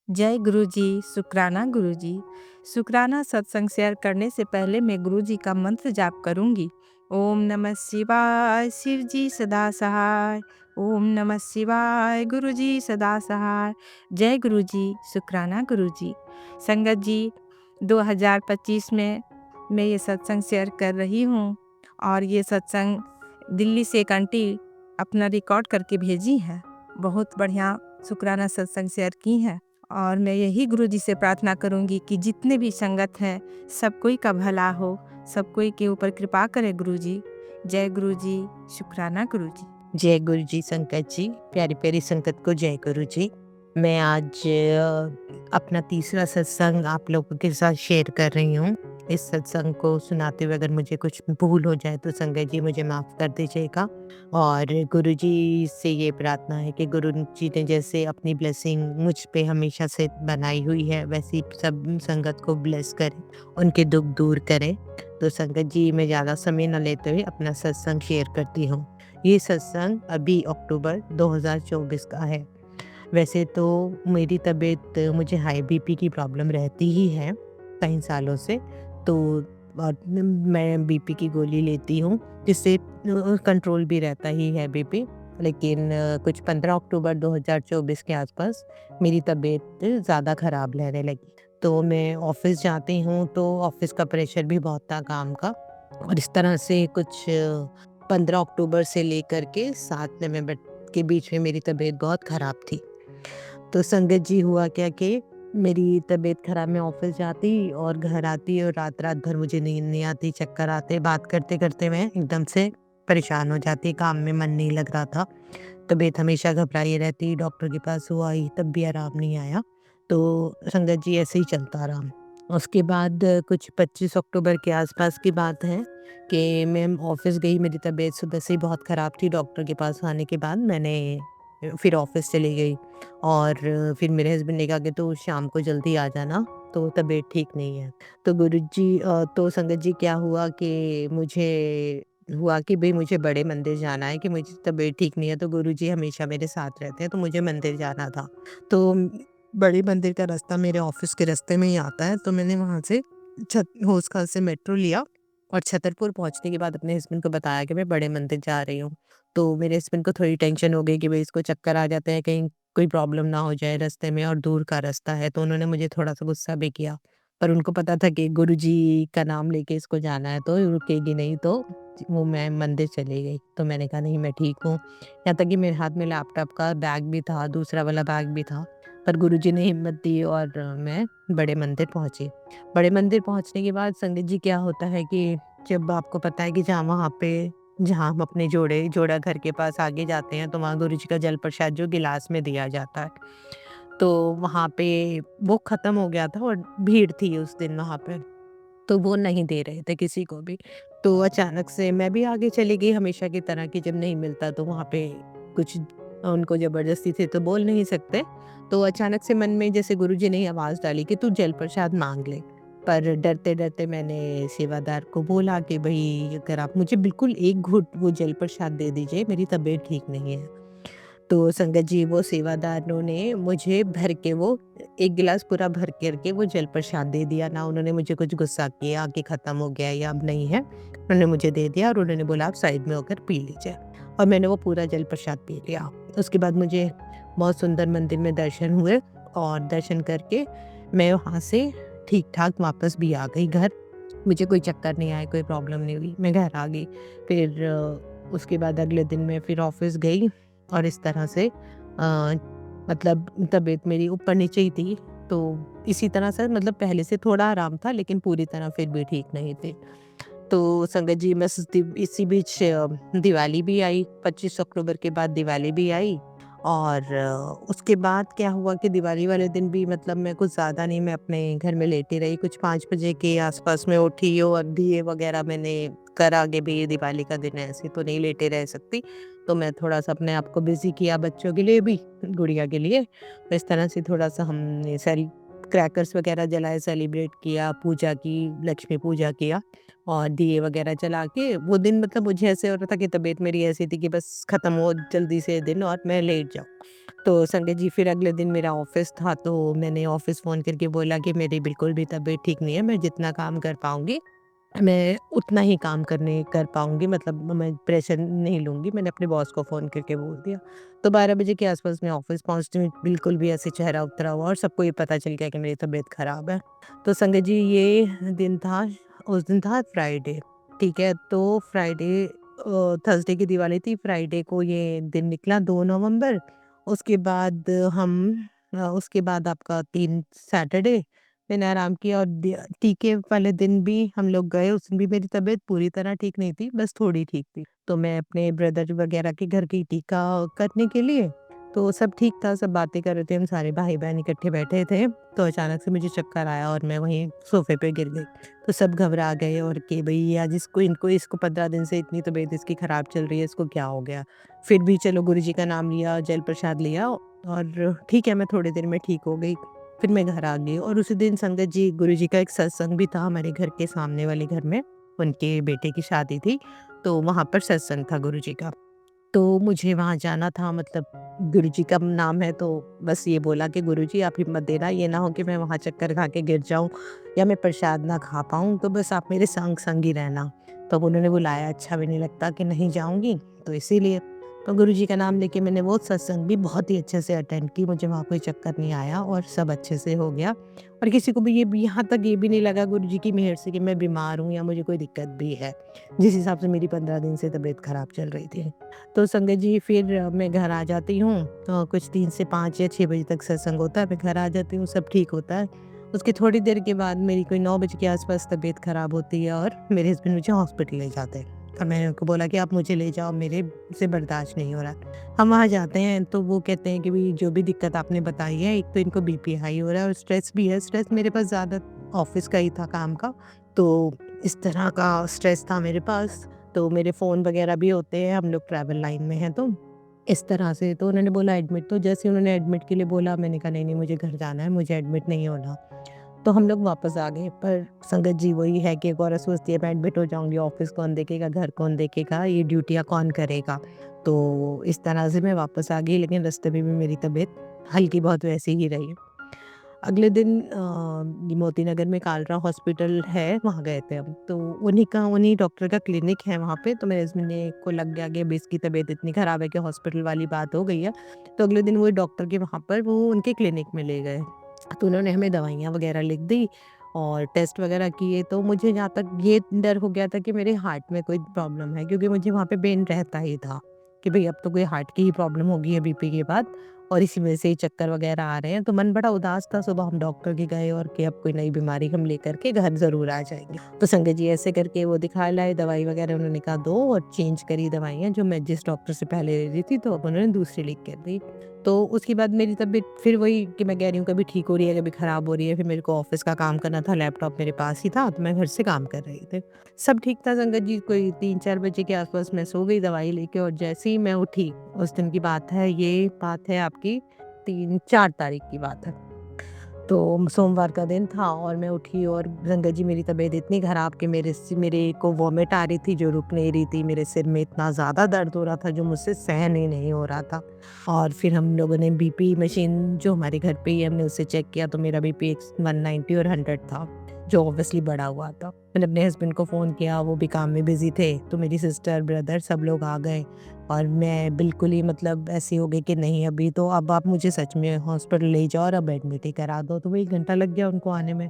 जय गुरु जी, शुक्राना गुरु जी। शुक्राना सत्संग शेयर करने से पहले मैं गुरु जी का मंत्र जाप करूंगी। ओम नमः शिवाय, शिव जी सदा सहाय। ओम नमः शिवाय, गुरु जी सदा सहाय। जय गुरु जी, शुक्राना गुरु जी। संगत जी, 2025 में मैं ये सत्संग शेयर कर रही हूँ और ये सत्संग दिल्ली से एक आंटी अपना रिकॉर्ड करके भेजी है। बहुत बढ़िया शुक्राना सत्संग शेयर की है और मैं यही गुरु जी से प्रार्थना करूंगी कि जितने भी संगत हैं सब कोई का भला हो, सब कोई के ऊपर कृपा करे गुरु जी। जय गुरु जी, शुक्राना गुरु जी। जय गुरु जी संकट जी, प्यारी प्यारी संकट को जय गुरु जी। मैं आज अपना तीसरा सत्संग आप लोगों के साथ शेयर कर रही हूँ। इस सत्संग को सुनाते हुए अगर मुझे कुछ भूल हो जाए तो संगत जी मुझे माफ़ कर दीजिएगा। और गुरु जी से ये प्रार्थना है कि गुरु जी ने जैसे अपनी ब्लेसिंग मुझ पे हमेशा से बनाई हुई है वैसी सब संगत को ब्लेस करें, उनके दुख दूर करें। तो संगत जी मैं ज़्यादा समय न लेते हुए अपना सत्संग शेयर करती हूँ। ये सत्संग अभी अक्टूबर 2024 का है। वैसे तो मेरी तबीयत मुझे हाई बीपी की प्रॉब्लम रहती ही है कई सालों से, तो मैं बीपी की गोली लेती हूँ जिससे कंट्रोल भी रहता ही है बीपी। लेकिन कुछ 15 अक्टूबर 2024 के आसपास मेरी तबीयत ज़्यादा ख़राब रहने लगी। तो मैं ऑफ़िस जाती हूँ तो ऑफ़िस का प्रेशर भी बहुत था काम का, और इस तरह से कुछ 15 अक्टूबर से लेकर के 7 नवंबर के बीच में मेरी तबीयत बहुत ख़राब थी। तो संगत जी हुआ क्या कि मेरी तबीयत ख़राब, मैं ऑफ़िस जाती और घर आती और रात-रात भर मुझे नींद नहीं आती, चक्कर आते, बात करते-करते मैं एकदम से परेशान हो जाती, काम में मन नहीं लग रहा था। तबीयत हमेशा घबराई रहती, डॉक्टर के पास हुआ ही तब भी आराम नहीं आया। तो संगत जी ऐसे ही चलता रहा। उसके बाद कुछ 25 अक्टूबर के आसपास की बात है कि मैं ऑफ़िस गई, मेरी तबीयत सुबह से ही बहुत ख़राब थी। डॉक्टर के पास आने के बाद मैंने फिर ऑफ़िस चली गई और फिर मेरे हस्बैंड ने कहा कि तू शाम को जल्दी आ जाना, तो तबीयत ठीक नहीं है। तो गुरुजी तो संगत जी क्या हुआ कि भई मुझे बड़े मंदिर जाना है, कि मुझे तबीयत ठीक नहीं है, तो गुरुजी हमेशा मेरे साथ रहते हैं, तो मुझे मंदिर जाना था। तो बड़े मंदिर का रास्ता मेरे ऑफ़िस के रास्ते में ही आता है, तो मैंने वहाँ से होस खास से मेट्रो लिया और छतरपुर पहुँचने के बाद अपने हस्बैंड को बताया कि मैं बड़े मंदिर जा रही हूँ। तो मेरे हस्बैंड को थोड़ी टेंशन हो गई कि भई इसको चक्कर आ जाते हैं, कहीं कोई प्रॉब्लम ना हो जाए रास्ते में, और दूर का रास्ता है, तो उन्होंने मुझे थोड़ा-सा गुस्सा भी किया। पर उनको पता था कि गुरुजी का नाम लेके इसको जाना है, तो रुकेगी नहीं, तो वो मैं मंदिर चली गई। तो मैंने कहा नहीं मैं ठीक हूँ। यहाँ तक कि मेरे हाथ में लैपटॉप का बैग भी था, दूसरा वाला बैग भी था, पर गुरुजी ने हिम्मत दी और मैं बड़े मंदिर पहुँची। बड़े मंदिर पहुँचने के बाद संगत जी क्या होता है कि जब आपको पता है कि जहाँ हम अपने जोड़ा घर के पास आगे जाते हैं, तो वहाँ गुरुजी का जल प्रसाद जो गिलास में दिया जाता है, तो वहाँ पे वो ख़त्म हो गया था और भीड़ थी उस दिन वहाँ पे, तो वो नहीं दे रहे थे किसी को भी। तो अचानक से मैं भी आगे चली गई हमेशा की तरह, कि जब नहीं मिलता तो वहाँ पे कुछ उनको ज़बरदस्ती से तो बोल नहीं सकते। तो अचानक से मन में जैसे गुरुजी ने ही आवाज़ डाली कि तू जल प्रसाद माँग ले। पर डरते-डरते मैंने सेवादार को बोला कि भई अगर आप मुझे बिल्कुल 1 घूँट वो जल प्रसाद दे दीजिए, मेरी तबीयत ठीक नहीं है। तो संगत जी वो सेवादारों ने मुझे भर के वो 1 गिलास पूरा भर कर के वो जल प्रसाद दे दिया। ना उन्होंने मुझे कुछ गुस्सा किया कि ख़त्म हो गया या अब नहीं है। उन्होंने मुझे दे दिया और उन्होंने बोला आप साइड में होकर पी लीजिए, और मैंने वो पूरा जल प्रसाद पी लिया। उसके बाद मुझे बहुत सुंदर मंदिर में दर्शन हुए और दर्शन करके मैं वहाँ से ठीक-ठाक वापस भी आ गई घर। मुझे कोई चक्कर नहीं आए, कोई प्रॉब्लम नहीं हुई, मैं घर आ गई। फिर उसके बाद अगले दिन मैं फिर ऑफ़िस गई और इस तरह से मतलब तबीयत मेरी ऊपर-नीचे ही थी। तो इसी तरह से मतलब पहले से थोड़ा आराम था, लेकिन पूरी तरह फिर भी ठीक नहीं थी। तो संगत जी मैं सोचती इसी बीच दिवाली भी आई, 25 अक्टूबर के बाद दिवाली भी आई, और उसके बाद क्या हुआ कि दिवाली वाले दिन भी मतलब मैं कुछ ज़्यादा नहीं, मैं अपने घर में लेटी रही, कुछ 5 बजे के आस-पास मैं उठी और दिए वगैरह मैंने करा कि भई ये दिवाली का दिन है, ऐसे तो नहीं लेटे रह सकती। तो मैं थोड़ा-सा अपने आप को बिज़ी किया, बच्चों के लिए भी, गुड़िया के लिए। तो इस तरह से थोड़ा-सा हमने क्रैकर्स वगैरह जलाए, सेलिब्रेट किया, पूजा की, लक्ष्मी पूजा किया और दिए वगैरह जला के वो दिन मतलब मुझे ऐसे हो रहा था कि तबीयत मेरी ऐसी थी कि बस ख़त्म हो जल्दी से दिन और मैं लेट जाऊँ। तो संडे जी फिर अगले दिन मेरा ऑफ़िस था तो मैंने ऑफ़िस फ़ोन करके बोला कि मेरी बिल्कुल भी तबीयत ठीक नहीं है, मैं जितना काम कर पाऊँगी मैं उतना ही काम करने कर पाऊँगी, मतलब मैं प्रेशर नहीं लूँगी। मैंने अपने बॉस को फ़ोन करके बोल दिया। तो 12 बजे के आस-पास मैं ऑफ़िस पहुँचती हूँ, बिल्कुल भी ऐसे चेहरा उतरा हुआ और सबको ये पता चल गया कि मेरी तबीयत ख़राब है। तो संगत जी ये दिन था, उस दिन था फ्राइडे, ठीक है? तो फ्राइडे थर्सडे की दिवाली थी, फ्राइडे को ये दिन निकला 2 नवंबर। उसके बाद उसके बाद आपका 3 सैटरडे मैंने आराम किया और टीके वाले दिन भी हम लोग गए, उस दिन भी मेरी तबीयत पूरी तरह ठीक नहीं थी, बस थोड़ी ठीक थी। तो मैं अपने ब्रदर वगैरह के घर गई टीका करने के लिए, तो सब ठीक था, सब बातें कर रहे थे, हम सारे भाई-बहन इकट्ठे बैठे थे, तो अचानक से मुझे चक्कर आया और मैं वहीं सोफ़े पे गिर गई। तो सब घबरा गए और कि भई आज इसको 15 दिन से इतनी तबीयत इसकी ख़राब चल रही है, इसको क्या हो गया? फिर भी चलो गुरुजी का नाम लिया, जल प्रसाद लिया और ठीक है, मैं थोड़ी देर में ठीक हो गई। फिर मैं घर आ गई और उसी दिन संगत जी गुरुजी का एक सत्संग भी था हमारे घर के सामने वाले घर में, उनके बेटे की शादी थी, तो वहाँ पर सत्संग था गुरुजी का। तो मुझे वहाँ जाना था, मतलब गुरुजी का नाम है तो बस ये बोला कि गुरुजी आप हिम्मत देना, ये ना हो कि मैं वहाँ चक्कर खा के गिर जाऊँ या मैं प्रसाद ना खा पाऊँ, तो बस आप मेरे संग-संग ही रहना। तब उन्होंने बुलाया, अच्छा भी नहीं लगता कि नहीं जाऊँगी, तो इसीलिए। तो गुरुजी का नाम लेके मैंने वो सत्संग भी बहुत ही अच्छे से अटेंड की, मुझे वहाँ कोई चक्कर नहीं आया और सब अच्छे से हो गया और किसी को भी ये भी यहाँ तक ये भी नहीं लगा गुरुजी की मेहर से कि मैं बीमार हूँ या मुझे कोई दिक्कत भी है, जिस हिसाब से मेरी 15 दिन से तबीयत खराब चल रही थी। तो संगत जी फिर मैं घर आ जाती हूँ, तो कुछ 3 से 5 या 6 बजे तक सत्संग होता है, मैं घर आ जाती हूँ, सब ठीक होता है। उसकी थोड़ी देर के बाद मेरी कोई 9 बजे के आस-पास तबीयत खराब होती है और मेरे हस्बैंड मुझे हॉस्पिटल ले जाते हैं और मैंने उनको बोला कि आप मुझे ले जाओ, मेरे से बर्दाश्त नहीं हो रहा। हम वहाँ जाते हैं तो वो कहते हैं कि भई जो भी दिक्कत आपने बताई है, एक तो इनको बीपी हाई हो रहा है और स्ट्रेस भी है, स्ट्रेस मेरे पास ज़्यादा ऑफ़िस का ही था काम का, तो इस तरह का स्ट्रेस था मेरे पास। तो मेरे फ़ोन वगैरह भी होते हैं, हम लोग ट्रैवल लाइन में हैं तो इस तरह से। तो उन्होंने बोला एडमिट, तो जैसे ही उन्होंने एडमिट के लिए बोला मैंने कहा नहीं मुझे घर जाना है, मुझे एडमिट नहीं होना। तो हम लोग वापस आ गए, पर संगत जी वही है कि एक औरत सोचती है मैं एडमिट हो जाऊँगी, ऑफ़िस कौन देखेगा, घर कौन देखेगा, ये ड्यूटियाँ कौन करेगा। तो इस तरह से मैं वापस आ गई, लेकिन रास्ते में भी मेरी तबीयत हल्की बहुत वैसी ही रही। अगले दिन ये मोती नगर में कालरा हॉस्पिटल है, वहाँ गए थे हम। तो उन्हीं डॉक्टर का क्लिनिक है वहाँ पे, तो मेरे हस्बैंड ने को लग गया कि अभी इसकी तबीयत इतनी ख़राब है कि हॉस्पिटल वाली बात हो गई है। तो अगले दिन वही डॉक्टर के वहाँ पर वो उनके क्लिनिक में ले गए। तो उन्होंने हमें दवाइयाँ वग़ैरह लिख दी और टेस्ट वग़ैरह किए, तो मुझे जहाँ तक ये डर हो गया था कि मेरे हार्ट में कोई प्रॉब्लम है, क्योंकि मुझे वहाँ पे पेन रहता ही था कि भई अब तो कोई हार्ट की ही प्रॉब्लम होगी है बीपी के बाद और इसी वजह से ही चक्कर वग़ैरह आ रहे हैं। तो मन बड़ा उदास था, सुबह हम डॉक्टर के गए और कि अब कोई नई बीमारी हम लेकर के घर ज़रूर आ जाएँगे। तो संगत जी ऐसे करके वो दिखा लाए, दवाई वग़ैरह उन्होंने कहा दो और चेंज करी दवाइयाँ जो मैं जिस डॉक्टर से पहले ले रही थी, तो अब उन्होंने दूसरी लिख कर दी। तो उसके बाद मेरी तबीयत फिर वही कि मैं कह रही हूँ कभी ठीक हो रही है, कभी ख़राब हो रही है। फिर मेरे को ऑफ़िस का काम करना था, लैपटॉप मेरे पास ही था, तो मैं घर से काम कर रही थी। सब ठीक था संगत जी, कोई 3-4 बजे के आस-पास मैं सो गई दवाई लेके और जैसे ही मैं उठी, उस दिन की बात है, ये बात है आपकी 3-4 तारीख की बात है। तो सोमवार का दिन था और मैं उठी और संगत जी मेरी तबीयत इतनी ख़राब कि मेरे को वॉमिट आ रही थी जो रुक नहीं रही थी। मेरे सिर में इतना ज़्यादा दर्द हो रहा था जो मुझसे सहन ही नहीं हो रहा था। और फिर हम लोगों ने बीपी मशीन जो हमारे घर पे ही है, हमने उससे चेक किया तो मेरा बीपी 190 और 100 था, जो ऑब्वियसली बढ़ा हुआ था। मैंने अपने हस्बैंड को फ़ोन किया, वो भी काम में बिज़ी थे, तो मेरी सिस्टर, ब्रदर सब लोग आ गए और मैं बिल्कुल ही मतलब ऐसी हो गई कि नहीं अभी तो अब आप मुझे सच में हॉस्पिटल ले जाओ और अब एडमिट ही करा दो। तो वही 1 घंटा लग गया उनको आने में।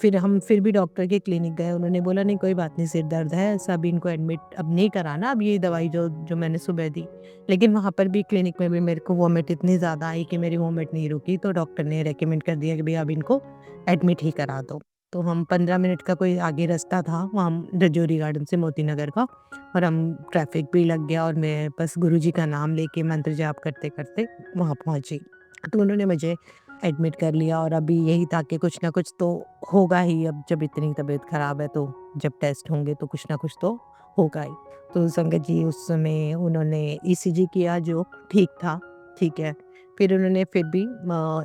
फिर भी डॉक्टर के क्लिनिक गए, उन्होंने बोला नहीं कोई बात नहीं, सिर दर्द है, ऐसा अभी इनको एडमिट अब नहीं कराना, अब ये दवाई जो जो मैंने सुबह दी। लेकिन वहाँ पर भी क्लिनिक में भी मेरे को वॉमिट इतनी ज़्यादा आई कि मेरी वॉमिट नहीं रुकी, तो डॉक्टर ने रिकमेंड कर दिया कि भई अब इनको एडमिट ही करा दो। तो हम 15 मिनट का कोई आगे रास्ता था, वहाँ रजौरी गार्डन से मोती नगर का, और हम ट्रैफिक भी लग गया और मैं बस गुरुजी का नाम लेके मंत्र जाप करते-करते वहाँ पहुँची। तो उन्होंने मुझे एडमिट कर लिया और अभी यही था कि कुछ ना कुछ तो होगा ही, अब जब इतनी तबीयत ख़राब है तो जब टेस्ट होंगे तो कुछ ना कुछ तो होगा ही। तो संगत जी उस समय उन्होंने ईसीजी किया जो ठीक था, ठीक है। फिर उन्होंने फिर भी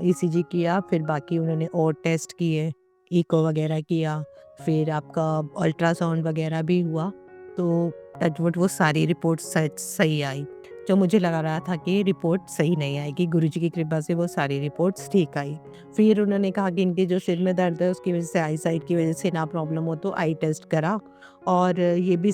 ईसीजी किया, फिर बाकी उन्होंने और टेस्ट किए, इको वगैरह किया, फिर आपका अल्ट्रासाउंड वगैरह भी हुआ, तो टचवुड वो सारी रिपोर्ट सही आई। जो मुझे लगा रहा था कि रिपोर्ट सही नहीं आएगी, गुरुजी की कृपा से वो सारी रिपोर्ट्स ठीक आई। फिर उन्होंने कहा कि इनके जो सिर में दर्द है उसकी वजह से आई साइट की वजह से ना प्रॉब्लम हो तो आई टेस्ट करा, और ये भी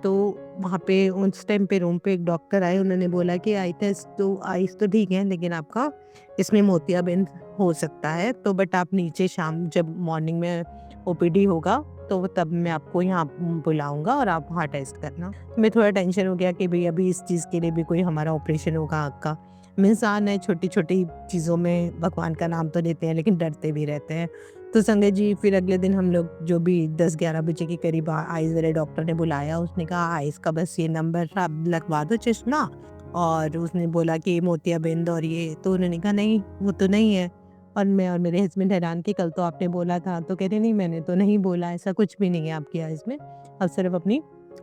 तो वहाँ पे उस टाइम पे रूम पे एक डॉक्टर आए, उन्होंने बोला कि आई टेस्ट तो आईज़ तो ठीक है, लेकिन आपका इसमें मोतियाबिंद हो सकता है, तो बट आप नीचे शाम जब मॉर्निंग में ओपीडी होगा तो तब मैं आपको यहाँ बुलाऊँगा और आप वहाँ टेस्ट करना। मैं थोड़ा टेंशन हो गया कि भई अभी इस चीज़ के लिए भी कोई हमारा ऑपरेशन होगा आँख का। हम इंसान हैं, छोटी-छोटी चीज़ों में भगवान का नाम तो लेते हैं लेकिन डरते भी रहते हैं। तो संगत जी फिर अगले दिन हम लोग जो भी 10-11 बजे के करीब आइज़ वाले डॉक्टर ने बुलाया, उसने कहा आइज़ का बस ये नंबर आप लगवा दो चश्मा, और उसने बोला कि मोतियाबिंद और ये, तो उन्होंने कहा नहीं वो तो नहीं है। और मैं और मेरे हस्बैंड हैरान कि कल तो आपने बोला था, तो कह रहे नहीं मैंने तो नहीं बोला, ऐसा कुछ भी नहीं है आपकी आइज़ में, आप सिर्फ अपनी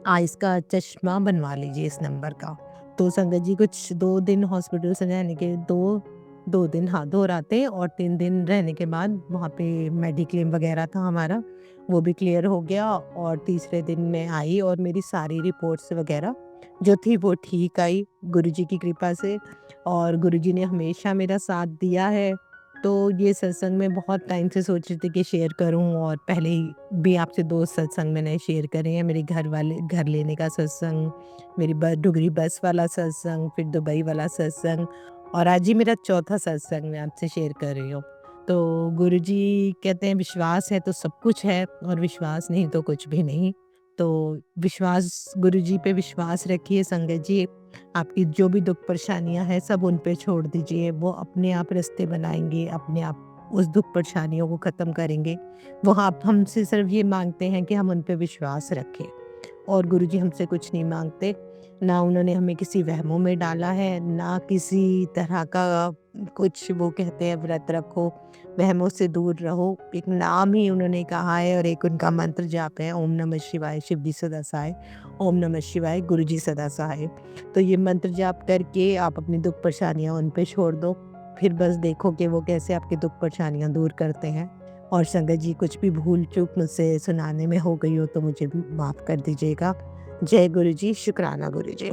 आइज़ का चश्मा बनवा लीजिए इस नंबर का। तो संगत जी कुछ 2 दिन हॉस्पिटल से रहने के 2 दिन, हाँ 2 रातें और 3 दिन रहने के बाद वहाँ पे मेडिक्लेम वगैरह था हमारा, वो भी क्लियर हो गया, और तीसरे दिन मैं आई और मेरी सारी रिपोर्ट्स वगैरह जो थी वो ठीक आई गुरुजी की कृपा से, और गुरुजी ने हमेशा मेरा साथ दिया है। तो ये सत्संग मैं बहुत टाइम से सोच रही थी कि शेयर करूं, और पहले ही भी आपसे 2 सत्संग मैंने शेयर करे हैं, मेरे घर लेने का सत्संग, मेरी डुगरी बस वाला सत्संग, फिर दुबई वाला सत्संग, और आज ही मेरा चौथा सत्संग मैं आपसे शेयर कर रही हूँ। तो गुरुजी कहते हैं विश्वास है तो सब कुछ है, और विश्वास नहीं तो कुछ भी नहीं। तो विश्वास, गुरुजी पे विश्वास रखिए संगत जी। आपकी जो भी दुख परेशानियाँ हैं सब उन पे छोड़ दीजिए, वो अपने आप रास्ते बनाएँगे, अपने आप उस दुख परेशानियों को ख़त्म करेंगे। वो आप हमसे सिर्फ़ ये माँगते हैं कि हम उन पे विश्वास रखें, और गुरुजी हमसे कुछ नहीं माँगते। ना उन्होंने हमें किसी वहमों में डाला है, ना किसी तरह का कुछ वो कहते हैं व्रत रखो, वहमों से दूर रहो। एक नाम ही उन्होंने कहा है और एक उनका मंत्र जाप है, ओम नमः शिवाय, शिव जी सदा सहाय, ओम नमः शिवाय, गुरु जी सदा सहाय। तो ये मंत्र जाप करके आप अपनी दुख परेशानियाँ उन पे छोड़ दो, फिर बस देखो कि वो कैसे आपकी दुख परेशानियाँ दूर करते हैं। और संगत जी कुछ भी भूल चूक मुझसे सुनाने में हो गई हो तो मुझे माफ़ कर दीजिएगा। जय गुरु जी, शुक्राना गुरु जी।